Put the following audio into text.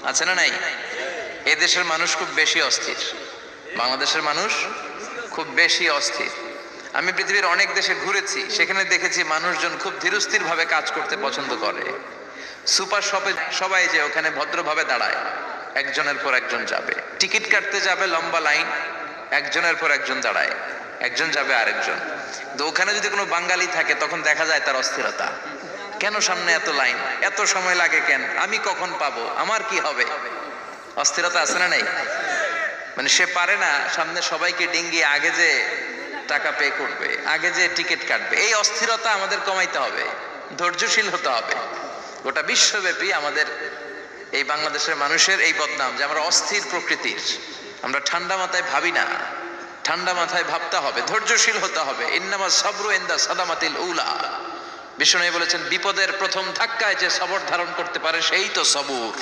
আছে না নাই? এই দেশের মানুষ খুব বেশি অস্থির, বাংলাদেশের মানুষ খুব বেশি অস্থির। আমি পৃথিবীর অনেক দেশে ঘুরেছি, সেখানে দেখেছি মানুষজন খুব ধীরস্থির ভাবে কাজ করতে পছন্দ করে। সুপার শপে সবাই যে ওখানে ভদ্রভাবে দাঁড়ায়, একজনের পর একজন যাবে। টিকিট কাটতে যাবে, লম্বা লাইন, একজনের পর একজন দাঁড়ায়, একজন যাবে আরেকজন। তো ওখানে যদি কোনো বাঙালি থাকে তখন দেখা যায় তার অস্থিরতা। কেন সামনে এত লাইন, এত সময় লাগে কেন, আমি কখন পাবো, আমার কি হবে? অস্থিরতা আছে না নাই? মানে সে পারে না সামনে সবাইকে ডিঙ্গিয়ে আগে যে টাকা পে করবে, আগে যে টিকিট কাটবে। এই অস্থিরতা আমাদের কমাইতে হবে, ধৈর্যশীল হতে হবে। গোটা বিশ্বব্যাপী আমাদের এই বাংলাদেশের মানুষের এই বদনাম যে আমরা অস্থির প্রকৃতির, আমরা ঠান্ডা মাথায় ভাবি না। ঠান্ডা মাথায় ভাবতে হবে, ধৈর্যশীল হতে হবে। ইন্নামা সাবরু ইনদা সাদামাতিল উলা। বিষ্ণু বলেছেন বিপদের প্রথম ধাক্কায় যে সবর ধারণ করতে পারে সেই তো সবুর।